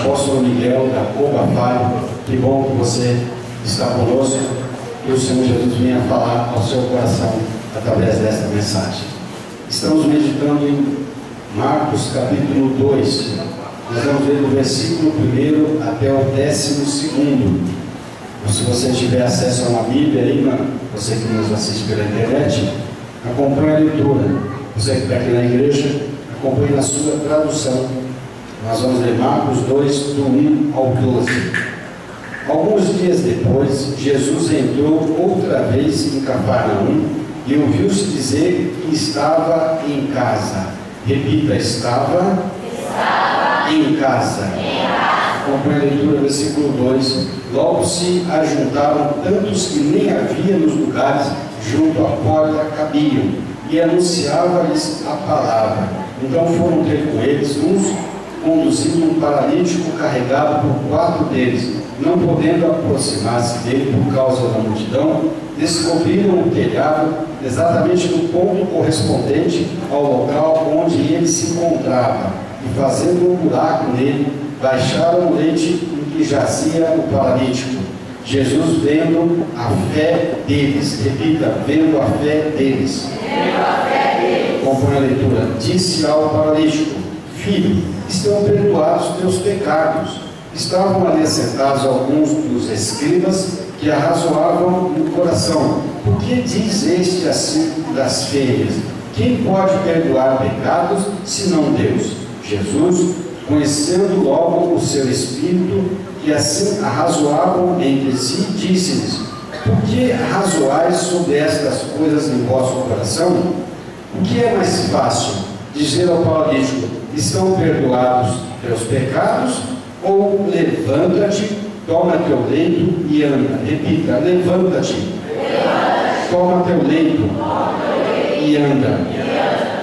apóstolo Miguel da Cobafai. Que bom que você está conosco, que o Senhor Jesus venha falar ao seu coração através desta mensagem. Estamos meditando em Marcos capítulo 2. Nós vamos ver do versículo 1 até o 12º. Se você tiver acesso a uma Bíblia aí, você que nos assiste pela internet, acompanhe a leitura. Você que está aqui na igreja, acompanhe na sua tradução. Nós vamos ler Marcos 2, do 1 ao 12. Alguns dias depois, Jesus entrou outra vez em Cafarnaum e ouviu-se dizer que estava em casa. Repita, estava em casa. Acompanhe a leitura, versículo 2. Logo se ajuntaram tantos que nem havia nos lugares junto à porta cabiam, e anunciava-lhes a palavra. Então foram ter com eles uns, conduzindo um paralítico carregado por 4 deles. Não podendo aproximar-se dele por causa da multidão, descobriram o telhado exatamente no ponto correspondente ao local onde ele se encontrava, e fazendo um buraco nele, baixaram o leite em que jazia o paralítico. Jesus, vendo a fé deles, repita, vendo a fé deles, acompanha a leitura, disse ao paralítico: filho, estão perdoados os teus pecados. Estavam ali assentados alguns dos escribas que arrazoavam no coração: por que diz este assim blasfêmias? Quem pode perdoar pecados senão Deus? Jesus, conhecendo logo o seu espírito, que assim arrazoavam entre si, disse-lhes: por que arrazoais sobre estas coisas em vosso coração? O que é mais fácil, dizer ao paralítico: estão perdoados teus pecados? Ou levanta-te, toma teu leito e anda? Repita, levanta-te, toma teu leito e anda.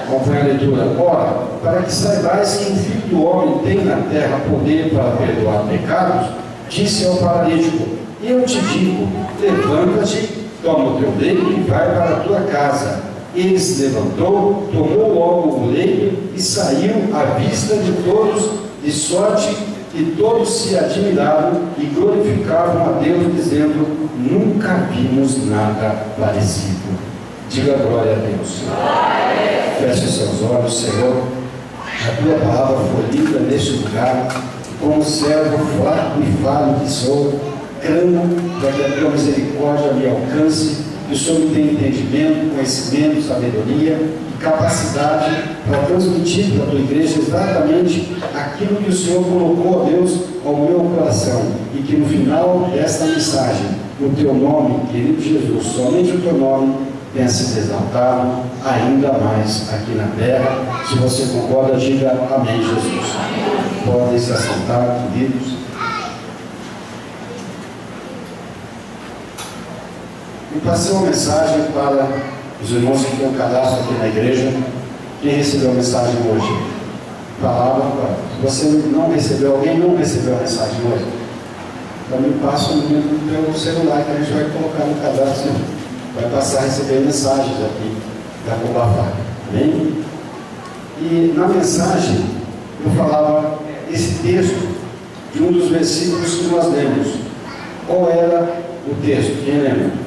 Acompanha a leitura. Ora, para que saibais que o Filho do Homem tem na terra poder para perdoar pecados, disse ao paralítico: eu te digo, levanta-te, toma o teu leito e vai para a tua casa. Ele se levantou, tomou logo o leito e saiu à vista de todos, de sorte que todos se admiravam e glorificavam a Deus, dizendo: nunca vimos nada parecido. Diga glória a Deus. Feche os seus olhos. Senhor, a tua palavra foi lida neste lugar, como servo fraco e falho que sou, clamo para que a tua misericórdia me alcance, que o Senhor me tenha entendimento, conhecimento, sabedoria e capacidade para transmitir para a tua igreja exatamente aquilo que o Senhor colocou, a Deus, ao meu coração, e que no final desta mensagem, o teu nome, querido Jesus, somente o teu nome, tenha sido exaltado ainda mais aqui na terra. Se você concorda, diga amém, Jesus. Podem se assentar, queridos. Eu passei uma mensagem para os irmãos que têm um cadastro aqui na igreja. Quem recebeu a mensagem hoje? Palavra. Se você não recebeu, alguém não recebeu a mensagem hoje, então me passa no meu celular, que a gente vai colocar no cadastro, vai passar a receber mensagens aqui da Cobafai. Amém? E na mensagem eu falava esse texto de um dos versículos que nós lemos. Qual era o texto? Quem lembra?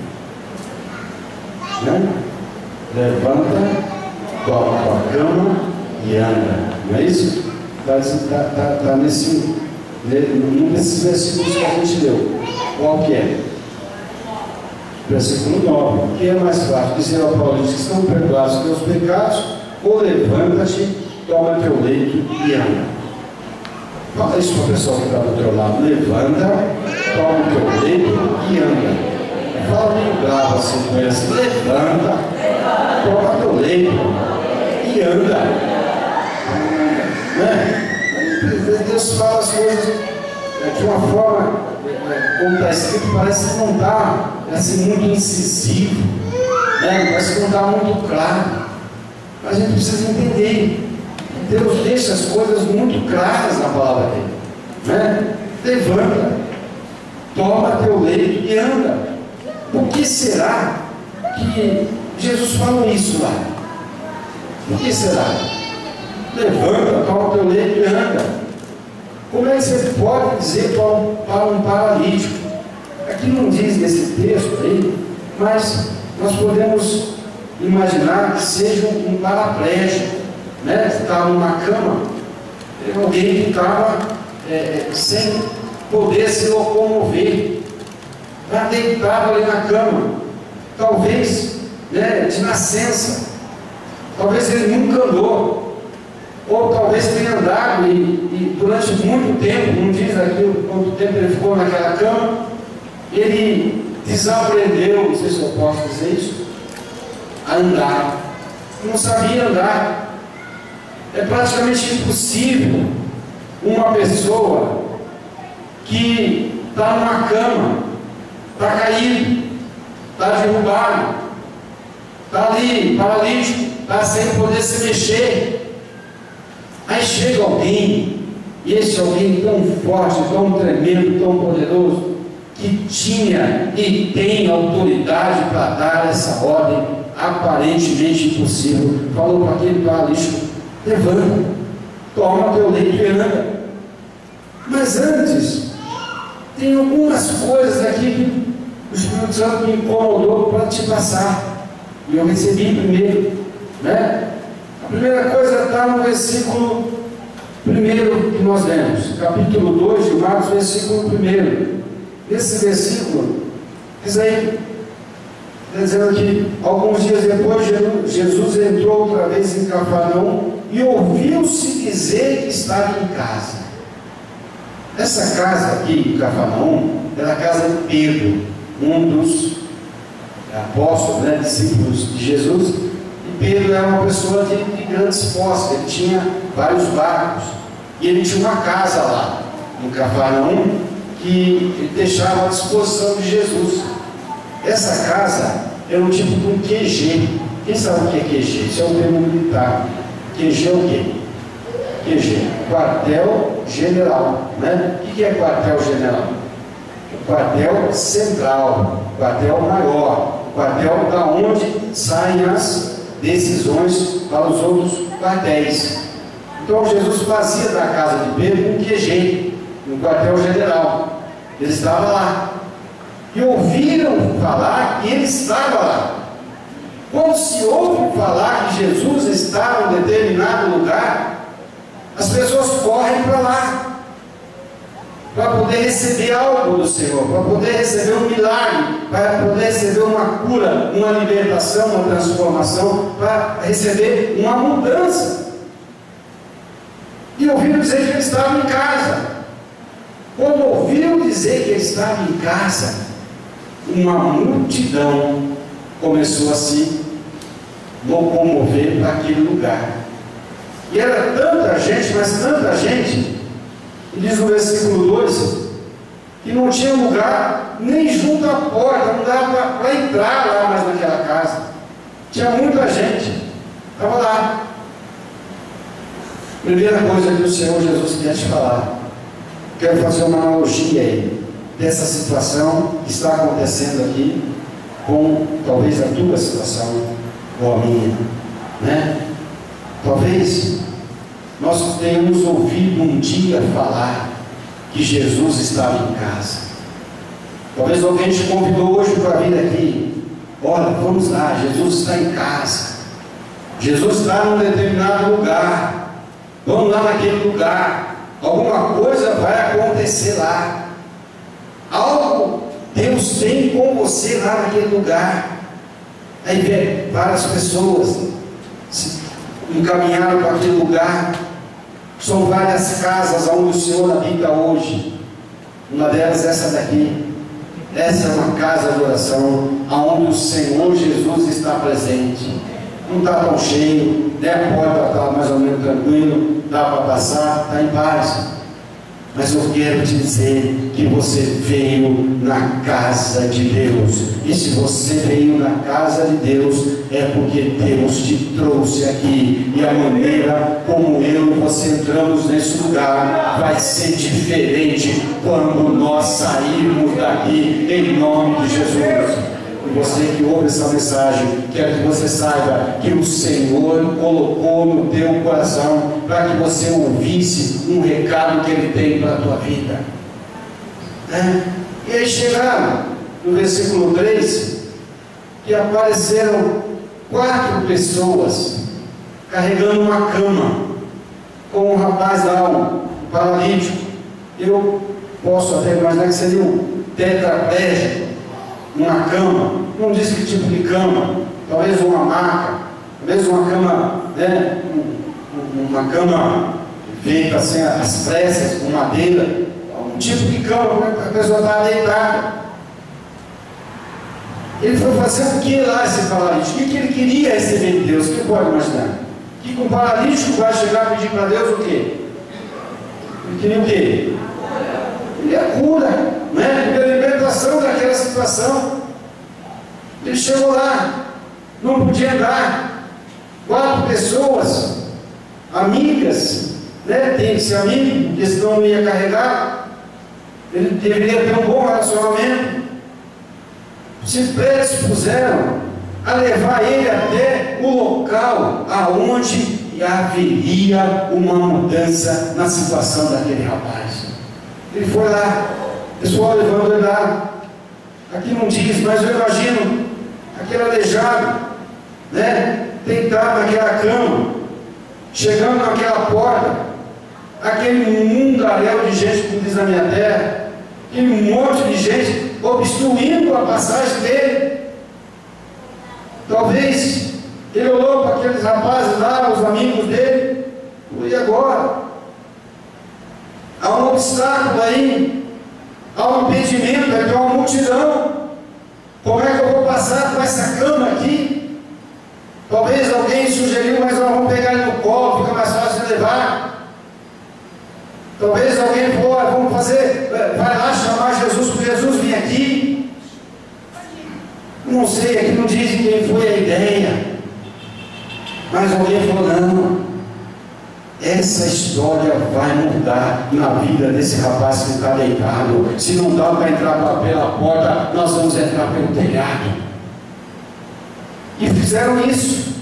Levanta, toma a tua cama e anda. Não é isso? Está num desses versículos que a gente leu. Qual que é? Versículo 9. O que é mais fácil? Dizer ao Paulo: estão perdoados os teus pecados? Ou levanta-te, toma teu leito e anda. Fala isso para a pessoa que está do teu lado: levanta, toma o teu leito e anda. Fala meio bravo assim com ele, assim: levanta, toma teu leito e anda. Né? Deus fala as coisas de uma forma, como está escrito, parece que não está assim, muito incisivo, né? Parece que não está muito claro. Mas a gente precisa entender. Deus deixa as coisas muito claras na palavra dele, né? Levanta, toma teu leito e anda. Por que será que Jesus falou isso lá? Por que será? Levanta, toma teu leito e anda. Como é que você pode dizer para um paralítico? Aqui não diz nesse texto aí, mas nós podemos imaginar que seja um paraplégico, né? Está numa cama, alguém que estava sem poder se locomover, está deitado ali na cama, talvez, né, de nascença, talvez ele nunca andou, ou talvez tenha andado e durante muito tempo, não diz aqui quanto tempo ele ficou naquela cama, ele desaprendeu, não sei se eu posso dizer isso, a andar, não sabia andar. É praticamente impossível uma pessoa que está numa cama, está caído, está derrubado, está ali paralítico, está sem poder se mexer. Aí chega alguém, e esse alguém tão forte, tão tremendo, tão poderoso, que tinha e tem autoridade para dar essa ordem aparentemente impossível, falou para aquele paralítico: levanta, toma teu leito e anda. Mas antes, tem algumas coisas aqui que o Espírito Santo me incomodou para te passar, e eu recebi primeiro, né? A primeira coisa está no versículo 1 que nós lemos, capítulo 2 de Marcos, versículo 1. Esse versículo diz aí, dizendo que alguns dias depois Jesus entrou outra vez em Cafarnaum e ouviu-se dizer que estava em casa. Essa casa aqui em Cafarnaum era a casa de Pedro, um dos apóstolos, né, discípulos de Jesus. E Pedro era uma pessoa de grandes posses, ele tinha vários barcos e ele tinha uma casa lá em Cafarnaum que ele deixava à disposição de Jesus. Essa casa era um tipo de um QG. Quem sabe o que é QG? Isso é um termo militar. QG é o quê? QG, quartel general, né? O que é quartel general? Quartel central, quartel maior, quartel da onde saem as decisões para os outros quartéis. Então Jesus fazia da casa de Pedro um QG, um quartel general. Ele estava lá e ouviram falar que ele estava lá. Quando se ouve falar que Jesus estava em determinado lugar, as pessoas correm para lá para poder receber algo do Senhor, para poder receber um milagre, para poder receber uma cura, uma libertação, uma transformação, para receber uma mudança. E ouviram dizer que ele estava em casa. Quando ouviram dizer que ele estava em casa, uma multidão começou a se locomover para aquele lugar. E era tanta gente, mas tanta gente, e diz no versículo 2, que não tinha lugar nem junto à porta, não dava para entrar lá mais naquela casa. Tinha muita gente, estava lá. Primeira coisa que o Senhor Jesus quer te falar, quero fazer uma analogia aí dessa situação que está acontecendo aqui com talvez a tua situação ou a minha, né? Talvez nós tenhamos ouvido um dia falar que Jesus estava em casa. Talvez alguém te convidou hoje para vir aqui. Olha, vamos lá, Jesus está em casa. Jesus está num determinado lugar. Vamos lá naquele lugar. Alguma coisa vai acontecer lá. Algo Deus tem com você lá naquele lugar. Aí vem várias pessoas se encaminharam para aquele lugar. São várias casas onde o Senhor habita hoje. Uma delas é essa daqui. Essa é uma casa de oração onde o Senhor Jesus está presente. Não está tão cheio, né? A porta está mais ou menos tranquilo, dá para passar, está em paz. Mas eu quero te dizer que você veio na casa de Deus. E se você veio na casa de Deus, é porque Deus te trouxe aqui. E a maneira como eu e você entramos nesse lugar vai ser diferente quando nós sairmos daqui, em nome de Jesus. E você que ouve essa mensagem, quero que você saiba que o Senhor colocou no teu coração para que você ouvisse um recado que Ele tem para a tua vida. E aí chegaram no versículo 3, que apareceram 4 pessoas carregando uma cama com um rapaz lá, um paralítico. Eu posso até imaginar que seria um tetraplégico, uma cama, não diz que tipo de cama, talvez uma maca, talvez uma cama, né, uma cama feita assim, as pressas com madeira, um tipo de cama, a pessoa está deitada. Ele foi fazer o que lá, esse paralítico? O que ele queria receber de Deus? Quem pode imaginar? Que um paralítico vai chegar e pedir para Deus o quê? Ele queria o quê? Ele é cura, né? Ele é libertação daquela situação. Ele chegou lá, não podia andar. 4 pessoas, amigas, né? Tem que ser amigo, porque senão não ia carregar. Ele deveria ter um bom relacionamento. Se predispuseram a levar ele até o local aonde haveria uma mudança na situação daquele rapaz. Ele foi lá, o pessoal levando ele lá. Aqui não diz, mas eu imagino aquele aleijado, né, deitado naquela cama, chegando naquela porta, aquele mundaréu de gente, como diz na minha terra, aquele monte de gente obstruindo a passagem dele. Talvez ele olhou para aqueles rapazes lá, os amigos dele, e agora? Há um obstáculo aí, há um impedimento, aqui há uma multidão. Como é que eu vou passar com essa cama aqui? Talvez alguém sugeriu, mas nós vamos pegar ele no colo, fica mais fácil de levar. Talvez alguém falou, vamos fazer, vai lá chamar Jesus, porque Jesus vem aqui. Não sei, aqui não dizem quem foi a ideia, mas alguém falou, não, essa história vai mudar na vida desse rapaz que está deitado. Se não dá para entrar pela porta, nós vamos entrar pelo telhado. E fizeram isso.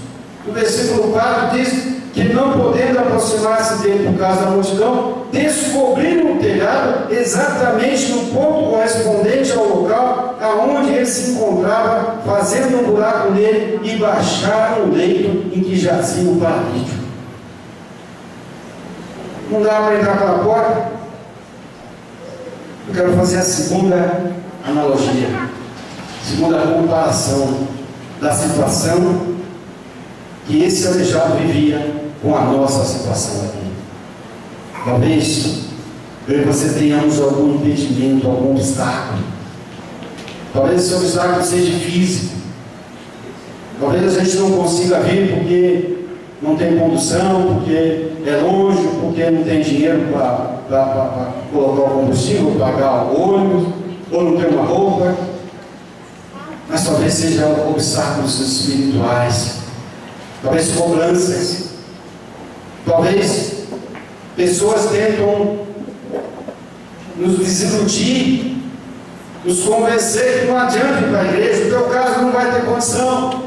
O versículo 4 diz que, não podendo aproximar-se dele por causa da multidão, descobriram o telhado exatamente no ponto correspondente ao local aonde ele se encontrava, fazendo um buraco nele, e baixaram o leito em que jazia o paralítico. Não dá para entrar pela porta? Eu quero fazer a segunda analogia, segunda comparação da situação que esse aleijado vivia com a nossa situação aqui. Talvez eu e você tenhamos algum impedimento, algum obstáculo. Talvez esse obstáculo seja físico. Talvez a gente não consiga vir porque não tem condução, porque é longe, porque não tem dinheiro para colocar o combustível, pagar o ônibus, ou não tem uma roupa. Mas talvez sejam obstáculos espirituais, talvez cobranças, talvez pessoas tentam nos desiludir, nos convencer que não adianta ir para a igreja, o teu caso não vai ter condição.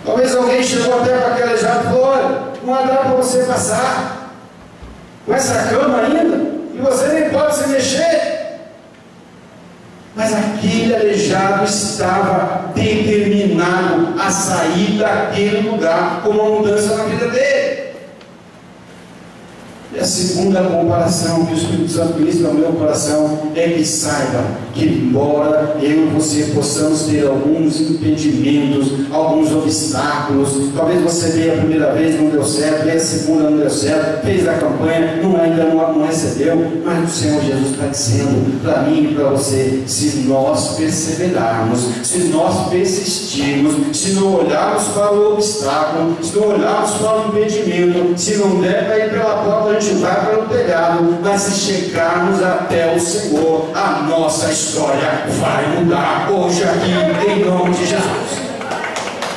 Talvez alguém chegou até para aquele aleijado e falou, olha, não vai dar para você passar com essa cama ainda, e você nem pode se mexer. Mas aquele aleijado estava determinado a sair daquele lugar com uma mudança na vida dele. E a segunda comparação que o Espírito Santo ministra no meu coração é que saiba que, embora eu e você possamos ter alguns impedimentos, alguns obstáculos, talvez você veio a primeira vez, não deu certo, veio a segunda, não deu certo, fez a campanha, ainda não recebeu, mas o Senhor Jesus está dizendo para mim e para você: se nós perseverarmos, se nós persistirmos, se não olharmos para o obstáculo, se não olharmos para o impedimento, se não der para ir pela porta, a gente vai pelo telhado, mas se chegarmos até o Senhor, a nossa história vai mudar hoje aqui, em nome de Jesus.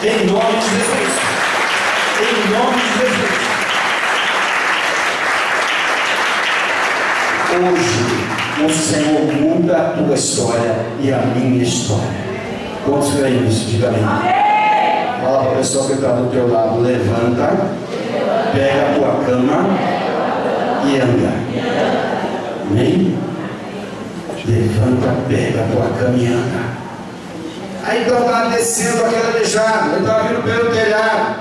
Em nome de Jesus. Em nome de Jesus. Hoje o Senhor muda a tua história e a minha história. Quantos creem nisso? Diga amém. Fala para a pessoa que está do teu lado: levanta, pega a tua cama e anda. Amém? Levanta, pega a tua cama e anda. Aí então estava descendo aquele aleijado, ele estava vindo pelo telhado.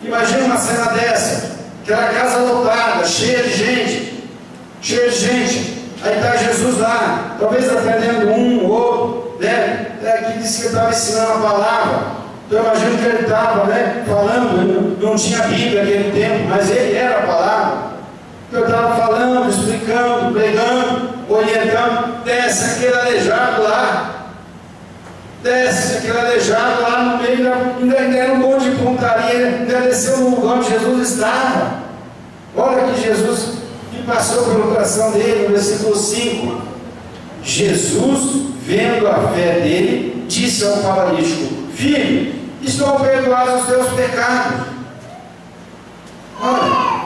Imagina uma cena dessa, aquela casa lotada, cheia de gente. Aí está Jesus lá, talvez aprendendo um ou outro, né? Aqui disse que ele estava ensinando a palavra. Então eu imagino que ele estava, né, falando, não tinha Bíblia naquele tempo, mas ele era a palavra. Então eu estava falando, explicando, pregando, orientando. Desce aquele aleijado lá. Desce aquele aleijado lá no meio, ainda era um monte de pontaria, ainda desceu no lugar onde Jesus estava. Olha que Jesus que passou pelo coração dele, no versículo 5. Jesus, vendo a fé dele, disse ao paralítico: filho, estão perdoados os teus pecados. Olha,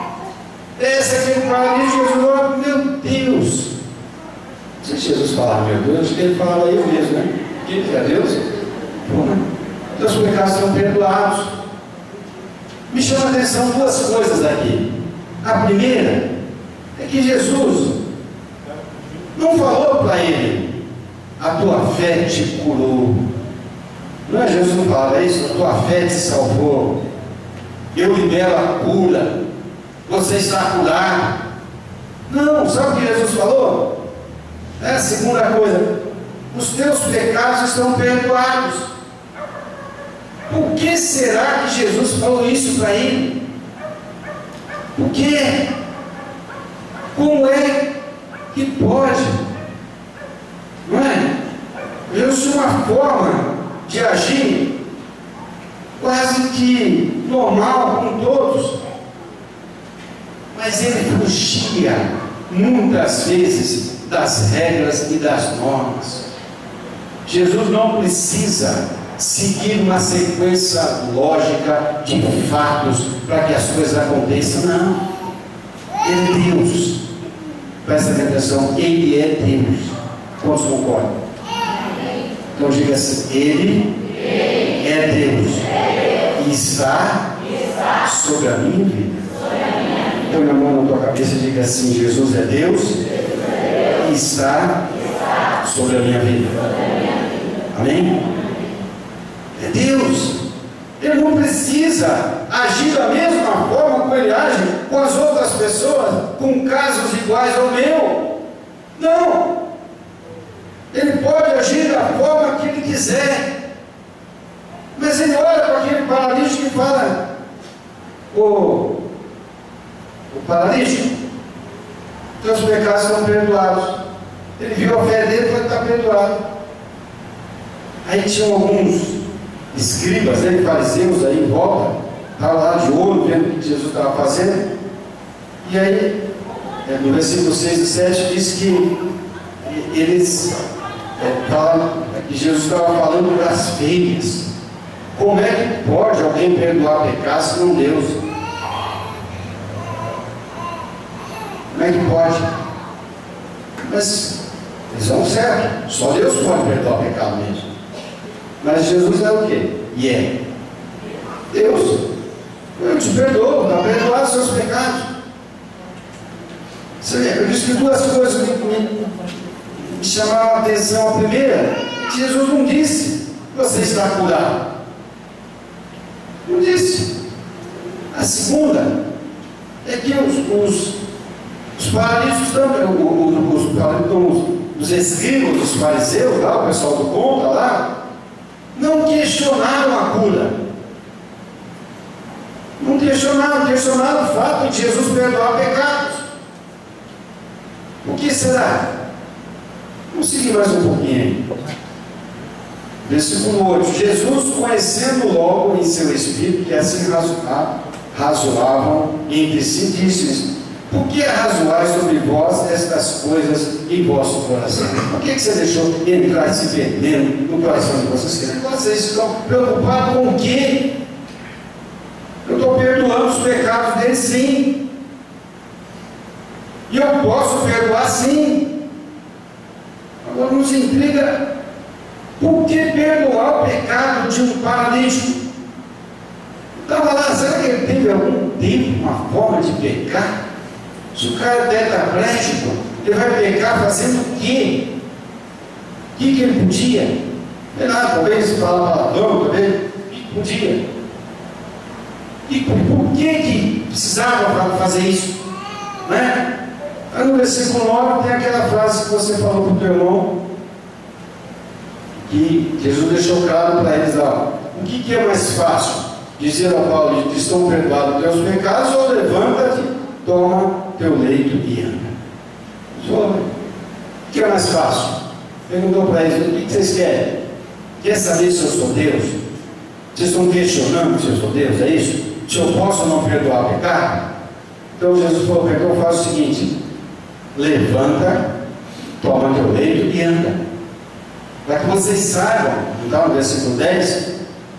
desce aquele paralítico, Jesus falou: meu Deus. Não sei se Jesus falava meu Deus, acho que ele falava eu mesmo, né? Que é Deus? Teus pecados estão perdoados. Me chama a atenção duas coisas aqui. A primeira é que Jesus não falou para ele: a tua fé te curou. Não é? Jesus não falava isso: a tua fé te salvou, eu libero a cura, você está curado. Não, sabe o que Jesus falou? É a segunda coisa: os teus pecados estão perdoados. Por que será que Jesus falou isso para ele? Por quê? Como é que pode? Não é? Jesus tinha uma forma de agir quase que normal com todos, mas ele fugia muitas vezes das regras e das normas. Jesus não precisa seguir uma sequência lógica de fatos para que as coisas aconteçam, não. Ele é Deus. Presta atenção, Ele é Deus. Quantos concordam? Então diga assim: Ele é Deus e está sobre a minha vida. Põe a mão na tua cabeça e diga assim: Jesus é Deus e está sobre a minha vida. Amém? É Deus. Ele não precisa agir da mesma forma como ele age com as outras pessoas, com casos iguais ao meu. Não. Ele pode agir da forma que ele quiser. Mas ele olha para aquele paralítico e fala: o paralítico, teus pecados estão perdoados. Ele viu a fé dele e falou: está perdoado. Aí tinham alguns escribas, né, fariseus aí em volta, estavam lá de olho, vendo o que Jesus estava fazendo. E aí, no versículo 6 e 7 diz que eles falam que Jesus estava falando blasfêmias. Como é que pode alguém perdoar pecados se não Deus? Como é que pode? Mas eles são certos, só Deus pode perdoar o pecado mesmo. Mas Jesus é o quê? Deus. Eu te perdoo, está perdoado os seus pecados. Eu disse que duas coisas me chamaram a atenção. A primeira, que Jesus não disse: você está curado. Não disse. A segunda é que os paralíticos também, os escribas, os fariseus lá, o pessoal do conta lá, não questionaram a cura. Não questionaram o fato de Jesus perdoar pecados. O que será? Vamos seguir mais um pouquinho. Versículo 8: Jesus, conhecendo logo em seu espírito que assim razoavam entre si, disse-lhes: por que arrazoais sobre vós estas coisas em vosso coração? Por que você deixou entrar esse veneno no coração de vocês? Vocês estão preocupados com o quê? Eu estou perdoando os pecados deles, sim. E eu posso perdoar, sim. Agora nos intriga, por que perdoar o pecado de um paralítico? Estava lá, será que ele teve algum tempo, uma forma de pecar? Se o cara é tetraplégico, ele vai pecar fazendo o quê? O que ele podia? Sei lá, talvez falar palavrão, talvez. Podia. E por que precisava fazer isso? Né? Aí no versículo 9 tem aquela frase que você falou para o teu irmão, que Jesus deixou claro para eles lá. O que é mais fácil? Dizer a Paulo: estão perdoados teus pecados, ou levanta-te, toma teu leito e anda. O que é mais fácil? Perguntou para eles: o que vocês querem? Quer saber se eu sou Deus? Vocês estão questionando se eu sou Deus, é isso? Se eu posso ou não perdoar o pecado? Então Jesus falou: então faz o seguinte, levanta, toma teu leito e anda. Para que vocês saibam, então, no versículo 10,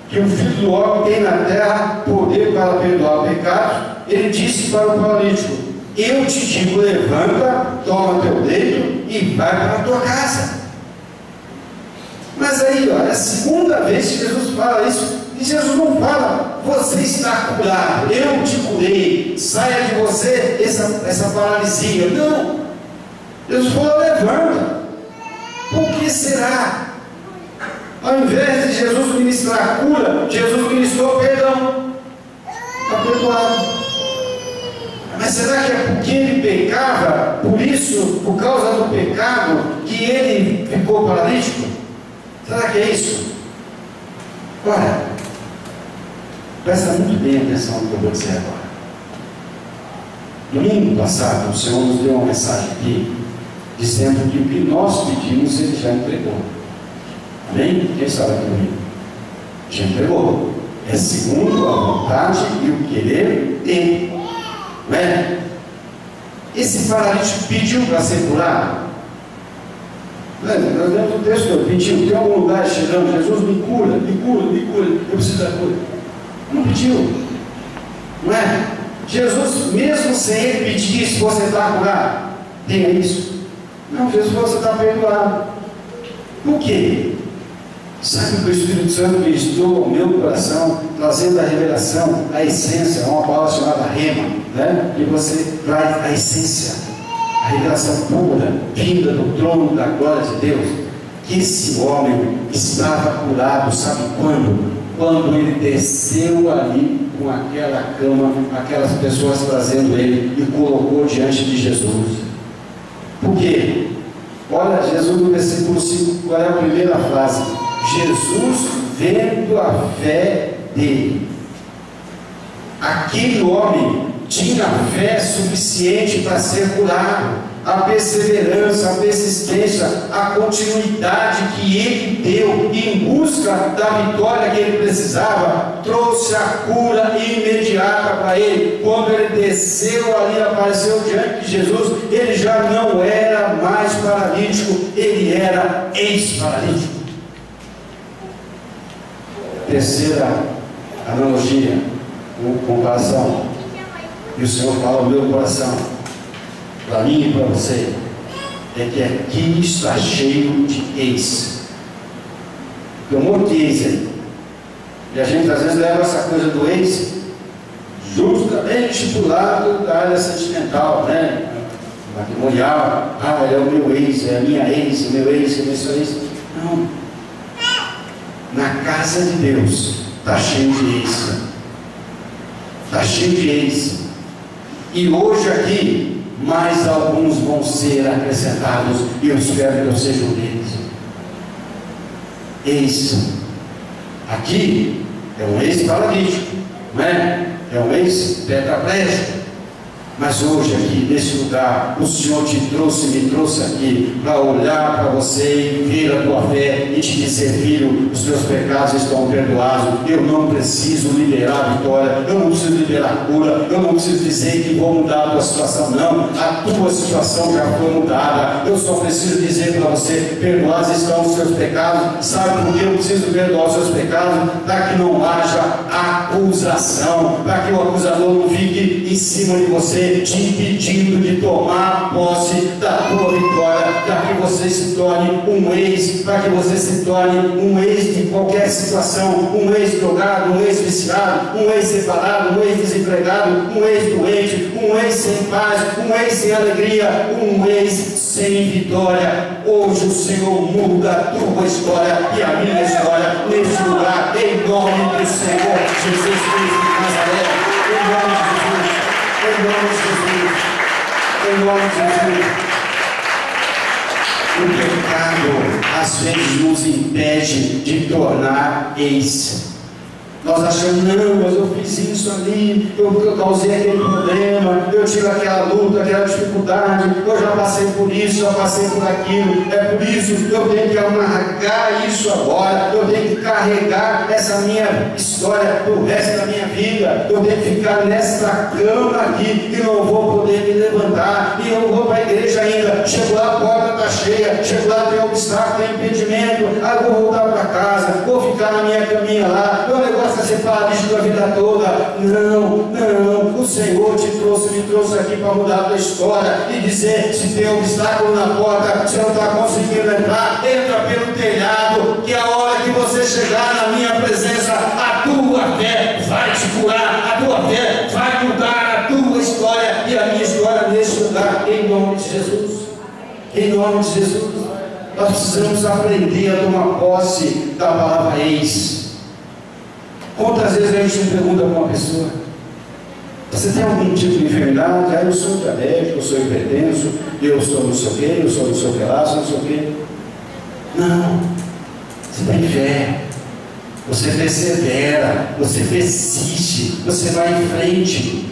que o Filho do Homem tem na terra poder para perdoar o pecado. Ele disse para o paralítico: eu te digo, levanta, toma teu leito e vai para a tua casa. Mas aí, olha, é a segunda vez que Jesus fala isso, e Jesus não fala: você está curado, eu te curei, saia de você essa paralisia. Não, Jesus falou: levanta. Por que será? Ao invés de Jesus ministrar cura, Jesus ministrou perdão. Está perdoado. Mas será que é porque ele pecava, por isso, por causa do pecado, que ele ficou paralítico? Será que é isso? Olha, presta muito bem atenção no que eu vou dizer agora. Domingo passado, o Senhor nos deu uma mensagem aqui, dizendo que o que nós pedimos, Ele já entregou. Amém? Quem estava aqui comigo? Já entregou. É segundo a vontade e o querer dele. Não é? Esse paralítico pediu para ser curado. Nós lemos o texto, eu pediu, tem algum lugar chegando, Jesus me cura, eu preciso da cura. Não pediu. Não é? Jesus, mesmo sem ele pedir, se você está curado, tenha isso. Não, Jesus falou: você está perdoado. Por quê? Sabe o que o Espírito Santo ministrou ao meu coração, trazendo a revelação, a essência, uma palavra chamada rema, né? E você traz a essência, a revelação pura, vinda do trono da glória de Deus, que esse homem estava curado, sabe quando? Quando ele desceu ali com aquela cama, aquelas pessoas trazendo ele e colocou diante de Jesus. Por quê? Olha, Jesus no versículo 5, qual é a primeira frase? Jesus vendo a fé dele. Aquele homem tinha fé suficiente para ser curado. A perseverança, a persistência, a continuidade que ele deu em busca da vitória que ele precisava, trouxe a cura imediata para ele. Quando ele desceu ali, apareceu diante de Jesus, ele já não era mais paralítico, ele era ex-paralítico. Terceira analogia, comparação, e o Senhor fala ao meu coração, para mim e para você, é que aqui está cheio de ex. Tem um monte de ex aí. E a gente às vezes leva essa coisa do ex justamente do lado da área sentimental, né? Matrimonial. Ah, é o meu ex, é a minha ex, o meu ex, é o meu ex. Não. Na casa de Deus está cheio de ex. Está cheio de ex. E hoje aqui, mais alguns vão ser acrescentados, e eu espero que eu seja um deles. Ex. Aqui é um ex-paralítico, não é? É um ex-tetraplégico. Mas hoje aqui, nesse lugar, o Senhor te trouxe, me trouxe aqui para olhar para você e ver a tua fé e te dizer: filho, os teus pecados estão perdoados, eu não preciso liberar a vitória, eu não preciso liberar a cura, eu não preciso dizer que vou mudar a tua situação, não, a tua situação já foi mudada, eu só preciso dizer para você: perdoados estão os seus pecados. Sabe por que eu preciso perdoar os seus pecados? para que não haja acusação, para que o acusador não fique em cima de você, te impedindo de tomar posse da tua vitória, para que você se torne um ex, para que você se torne um ex de qualquer situação, um ex-drogado, um ex-viciado, um ex-separado, um ex-desempregado, um ex-doente, um ex sem paz, um ex sem alegria, um ex sem vitória. Hoje o Senhor muda a tua história e a minha história neste lugar, em nome do Senhor Jesus Cristo de Nazaré, em nome de Jesus, em nome de Jesus, em nome de Jesus. O pecado às vezes nos impede de tornar ex. Nós achamos, não, mas eu fiz isso ali, eu causei aquele problema, eu tive aquela luta, aquela dificuldade, eu já passei por isso, já passei por aquilo, é por isso eu tenho que amargar isso agora, eu tenho que carregar essa minha história pro resto da minha vida, eu tenho que ficar nesta cama aqui e não vou poder me levantar, e eu não vou para a igreja ainda, chego lá, a porta está cheia, chego lá, tem obstáculo, tem impedimento, aí eu vou voltar para casa, vou ficar na minha caminha lá, meu negócio ser paralítico a vida toda. Não, não, o Senhor te trouxe, me trouxe aqui para mudar a tua história e dizer: se tem obstáculo na porta, você não está conseguindo entrar, entra pelo telhado, que a hora que você chegar na minha presença, a tua fé vai te curar, a tua fé vai mudar a tua história e a minha história nesse lugar, em nome de Jesus. Em nome de Jesus. Nós precisamos aprender a tomar posse da palavra ex. Quantas vezes a gente pergunta para uma pessoa: você tem algum tipo de enfermidade? Eu sou diabético, eu sou hipertenso, eu sou não sei o quê, eu sou não sei o que lá, sou não sei o quê. Não, você tem fé, você persevera, você persiste, você vai em frente.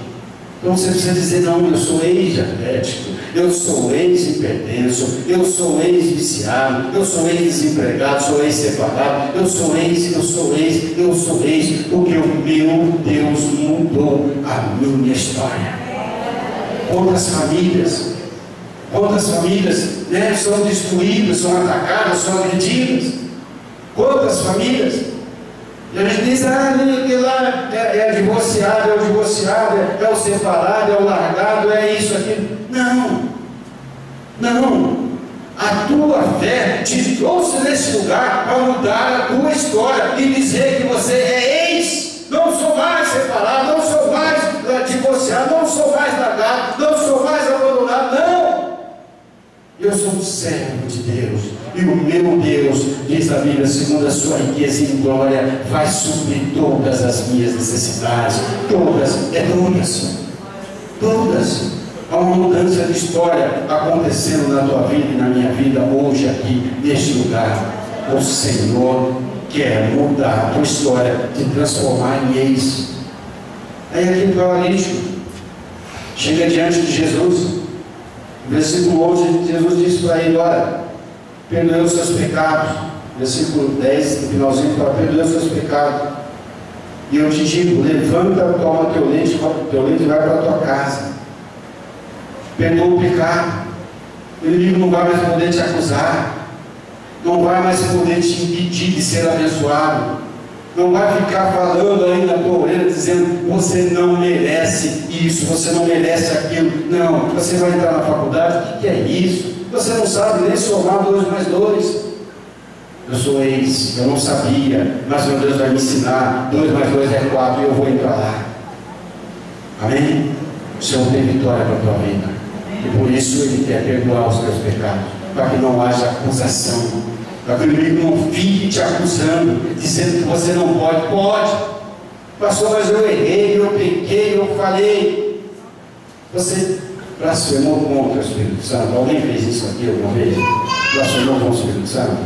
Então você precisa dizer: não, eu sou ex-diabético, eu sou ex-hipertenso, eu sou ex-viciado, eu sou ex-desempregado, sou ex-separado, eu sou ex, porque o meu Deus mudou a minha história. Quantas famílias, né, são destruídas, são atacadas, são agredidas? Quantas famílias? E a gente diz: ah, aquele lá é divorciado, é o divorciado, é o separado, é o largado, é isso, aquilo. Não, não. A tua fé te trouxe nesse lugar para mudar a tua história e dizer que você é ex. Não sou mais separado, não sou mais divorciado, não sou mais largado, não sou mais abandonado, não. Eu sou um servo de Deus, e o meu Deus, diz a Bíblia, segundo a sua riqueza em glória, vai suprir todas as minhas necessidades. Todas. Há uma mudança de história acontecendo na tua vida e na minha vida hoje aqui, neste lugar. O Senhor quer mudar a tua história, te transformar em ex. Aí aquele paralítico chega diante de Jesus. Versículo 11, Jesus disse para ele: olha, perdoe os seus pecados. Versículo 10, no finalzinho, fala: perdoe os seus pecados. E eu te digo: levanta, toma teu leite e vai para a tua casa. Perdoa o pecado. O inimigo não vai mais poder te acusar, não vai mais poder te impedir de ser abençoado, não vai ficar falando aí na tua orelha dizendo: você não merece isso, você não merece aquilo. Não, você vai entrar na faculdade, o que é isso? Você não sabe nem somar 2 mais 2. Eu sou ex, eu não sabia, mas meu Deus vai me ensinar. 2 mais 2 é 4 e eu vou entrar lá. Amém? O Senhor tem vitória para a tua vida, e por isso Ele quer perdoar os teus pecados, para que não haja acusação, para que o inimigo não fique te acusando, dizendo que você não pode. Pode, pastor, mas eu errei, eu pequei, eu falei. Você blasfemou contra o Espírito Santo? Alguém fez isso aqui alguma vez? Blasfemou contra o Espírito Santo?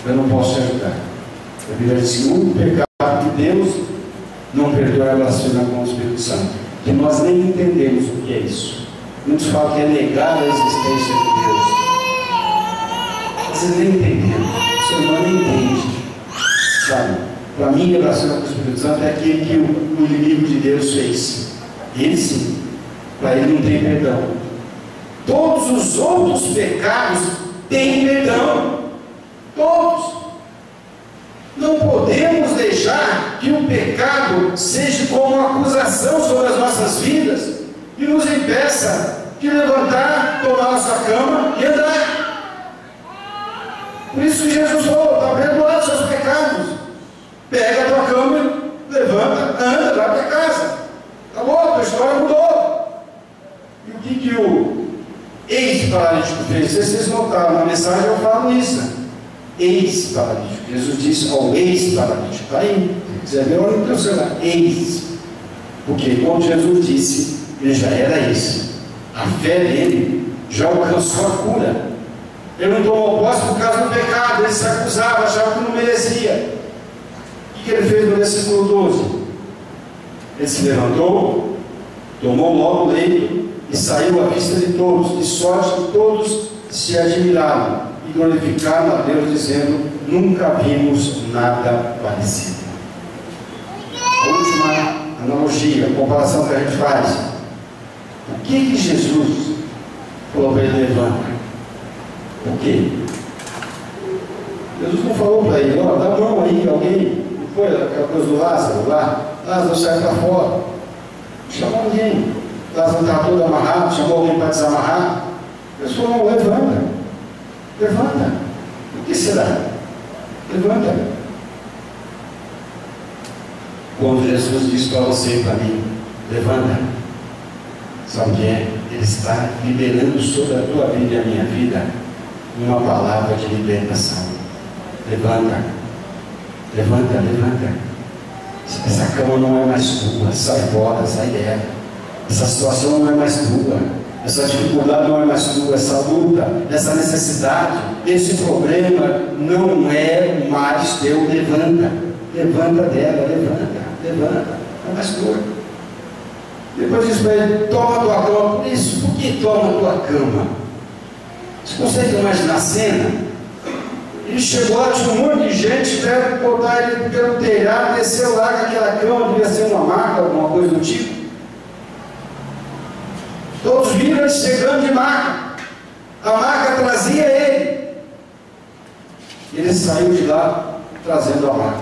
Eu não posso te ajudar. A Bíblia diz que o pecado de Deus não perdoa a blasfêmia contra o Espírito Santo, que nós nem entendemos o que é isso. Muitos falam que é negar a existência de Deus. Vocês nem entenderam, o ser humano nem entende, sabe? Para mim, a blasfêmia contra o Espírito Santo é aquilo que o inimigo de Deus fez. Ele sim, para ele não tem perdão. Todos os outros pecados têm perdão. Todos. Não podemos deixar que o pecado seja como uma acusação sobre as nossas vidas e nos impeça de levantar, tomar nossa cama e andar. Por isso que Jesus falou: está perdoado os seus pecados. Pega a tua cama, levanta, anda, vai para casa. Acabou, a tua história mudou. E o que o ex-paralítico fez? Se vocês notaram na mensagem, eu falo isso. Ex-paralítico. Jesus disse ao ex-paralítico. Está aí. Se quiser ver, olha no teu celular. Ex. Porque quando Jesus disse, ele já era ex. A fé dele já alcançou a cura. Ele não tomou posse por causa do pecado. Ele se acusava, achava que não merecia. O que ele fez no versículo 12? Ele se levantou, tomou logo o leito e saiu à vista de todos, de sorte que todos se admiraram e glorificaram a Deus, dizendo: nunca vimos nada parecido. A última analogia, a comparação que a gente faz: o que Jesus falou para ele? Levanta. O que? Jesus não falou para ele: ó, dá a mão aí, alguém. Não foi aquela coisa do Lázaro lá? Lázaro sai para fora. Chamou alguém. Lázaro estava todo amarrado, chamou alguém para desamarrar. Jesus falou: levanta. Levanta. O que será? Levanta. Quando Jesus disse para você e para mim: levanta, sabe o que é? Ele está liberando sobre a tua vida e a minha vida uma palavra de libertação. Levanta. Levanta, levanta. Essa cama não é mais tua. Sai fora, sai dela. Essa situação não é mais tua. Essa dificuldade não é mais tua. Essa luta, essa necessidade, esse problema não é mais teu. Levanta. Levanta dela, levanta, levanta. Não é mais tua. Depois diz para ele: toma a tua cama. Por isso, por que toma a tua cama? Você consegue imaginar a cena? Ele chegou lá, tinha um monte de gente, tiveram que botar ele pelo telhado, desceu lá com aquela cama, devia ser uma maca, alguma coisa do tipo. Todos viram ele chegando de maca. A maca trazia ele. Ele saiu de lá trazendo a maca,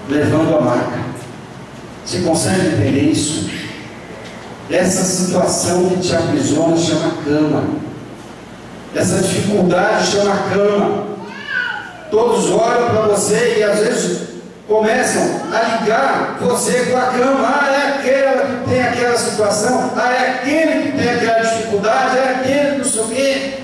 levando a maca. Você consegue entender isso? Essa situação que te aprisiona chama cama. Essa dificuldade chama cama. Todos olham para você e às vezes começam a ligar você com a cama. Ah, é aquela que tem aquela situação. Ah, é aquele que tem aquela dificuldade. É aquele que não sei o quê.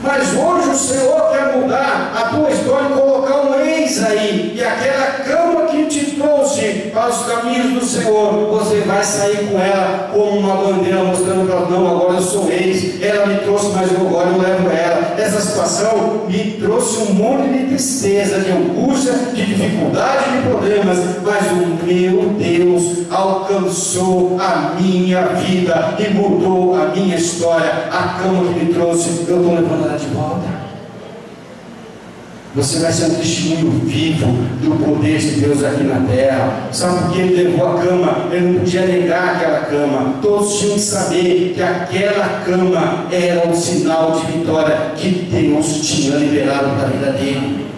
Mas hoje o Senhor quer mudar a tua história e colocar um ex aí. E aquela cama que te trouxe para os caminhos do Senhor, você vai sair com ela como uma bandeira, mostrando para ela: não, agora eu sou ex. Ela me trouxe, mas eu agora eu levo ela. Essa situação me trouxe um monte de tristeza, de angústia, de dificuldade, de problemas. Mas o meu Deus alcançou a minha vida e mudou a minha história. A cama que me trouxe, eu estou levando ela de volta. Você vai ser um testemunho vivo do poder de Deus aqui na terra. Sabe por que ele levou a cama? Ele não podia negar aquela cama. Todos tinham que saber que aquela cama era um sinal de vitória que Deus tinha liberado para a vida dele.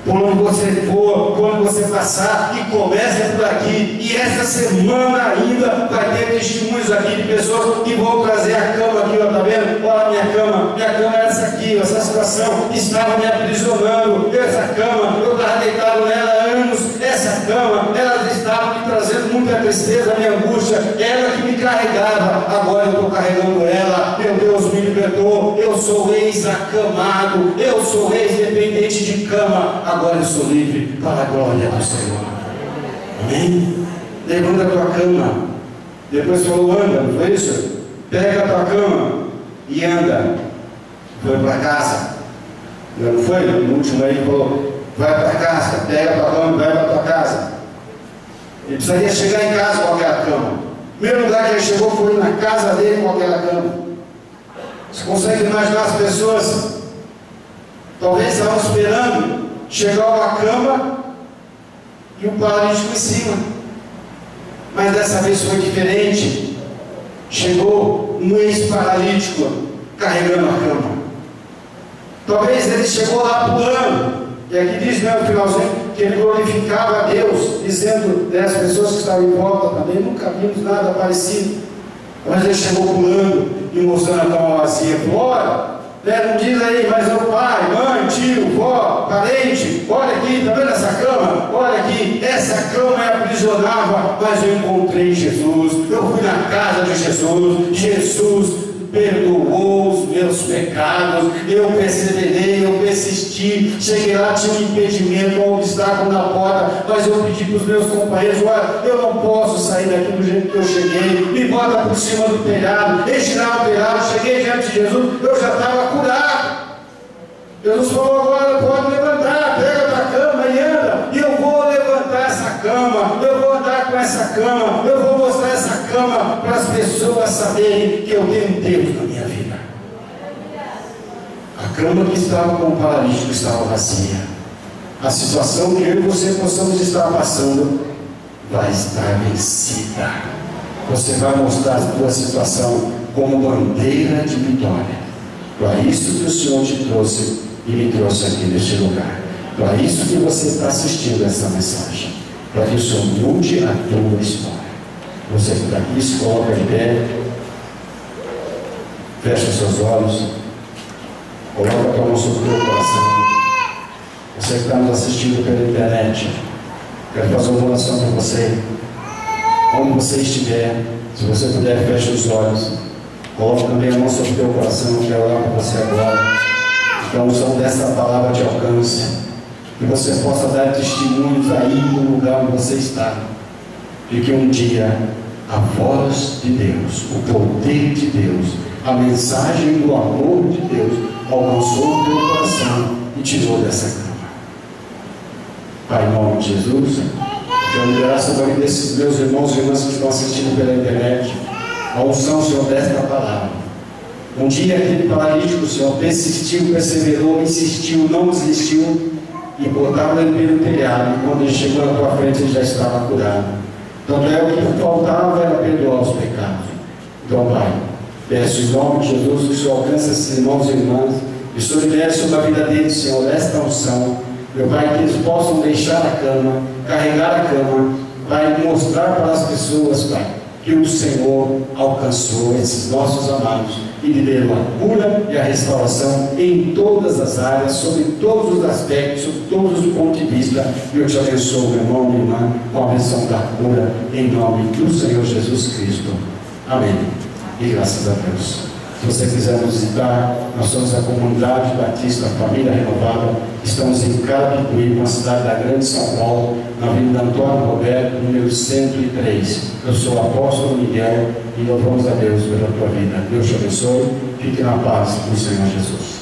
Por onde você for, por onde você passar, e comece por aqui. E essa semana ainda vai ter testemunhos aqui de pessoas que vão trazer a cama aqui, ó, tá vendo? Olha a minha cama é essa aqui, essa situação estava me aprisionando. Essa cama, eu estava deitado nela há anos. Essa cama, ela estava me trazendo muita tristeza, minha angústia. Ela que me carregava, agora eu estou carregando ela. Meu Deus me libertou. Eu sou ex-acamado, eu sou ex-dependente de cama. Agora eu sou livre para a glória do Senhor. Amém? Levanta a tua cama. Depois falou: anda, não foi isso? Pega a tua cama e anda. Foi para casa. Não foi? No último aí ele falou: vai para casa, pega a tua cama e vai para a tua casa. Ele precisaria chegar em casa com aquela cama. O primeiro lugar que ele chegou foi na casa dele com aquela cama. Você consegue imaginar as pessoas? Talvez estavam esperando chegar uma cama e um paralítico em cima. Mas dessa vez foi diferente. Chegou um ex-paralítico carregando a cama. Talvez ele chegou lá pulando. E aqui diz, né, no finalzinho, que ele glorificava a Deus, dizendo, né, as pessoas que estavam em volta também, nunca vimos nada parecido. Mas ele chegou pulando e mostrando a cama vazia. Falou, olha, não diz aí, mas o pai, mãe, tio, vó, parente, olha aqui, está vendo essa cama? Olha aqui, essa cama me aprisionava, mas eu encontrei Jesus, eu fui na casa de Jesus, Jesus perdoou os meus pecados, eu perseverei, eu persisti, cheguei lá, tinha um impedimento, um obstáculo na porta, mas eu pedi para os meus companheiros, olha, eu não posso sair daqui do jeito que eu cheguei, me bota por cima do telhado, estirar o telhado, cheguei diante de Jesus, eu já estava curado. Jesus falou, agora pode levantar, pega a tua cama e anda, e eu vou levantar essa cama, eu vou andar com essa cama, eu vou mostrar essa cama para as pessoas saberem que eu tenho Deus na minha vida. A cama que estava com o paralítico estava vazia. A situação que eu e você possamos estar passando vai estar vencida. Você vai mostrar a tua situação como bandeira de vitória. Para isso que o Senhor te trouxe e me trouxe aqui neste lugar. Para isso que você está assistindo essa mensagem. Para que o Senhor mude a tua história. Você que está aqui, se coloca em pé, fecha os seus olhos, coloca a tua mão sobre o teu coração. Você que está nos assistindo pela internet, quero fazer uma oração para você. Onde você estiver, se você puder, feche os olhos. Coloque também a mão sobre o teu coração, eu quero orar para você agora. Que a unção dessa palavra te alcance. Que você possa dar testemunhos aí no lugar onde você está. De que um dia a voz de Deus, o poder de Deus, a mensagem do amor de Deus alcançou o teu coração e tirou dessa cama. Pai, em nome de Jesus, quero liberar sobre a vida desses meus irmãos e irmãs que estão assistindo pela internet. A unção, Senhor, desta palavra. Um dia aquele paralítico, Senhor, persistiu, perseverou, insistiu, não desistiu e botava ele pelo telhado. E quando ele chegou na tua frente, ele já estava curado. Então, o que faltava era perdoar os pecados. Então, Pai, peço em nome de Jesus que o Senhor alcance esses irmãos e irmãs e o Senhor libere sobre a vida deles, Senhor, esta unção. Meu Pai, que eles possam deixar a cama, carregar a cama, Pai, mostrar para as pessoas, Pai, que o Senhor alcançou esses nossos amados e liberou a cura e a restauração em todas as áreas, sobre todos os aspectos, sobre todos os pontos de vista. E eu te abençoo, meu irmão, minha irmã, com a benção da cura, em nome do Senhor Jesus Cristo. Amém. E graças a Deus. Se você quiser nos visitar, nós somos a Comunidade Batista Família Renovada. Estamos em Carapicuíba, uma cidade da Grande São Paulo, na Avenida Antônio Roberto, número 103. Eu sou o apóstolo Miguel e louvamos a Deus pela tua vida. Deus te abençoe. Fique na paz do Senhor Jesus.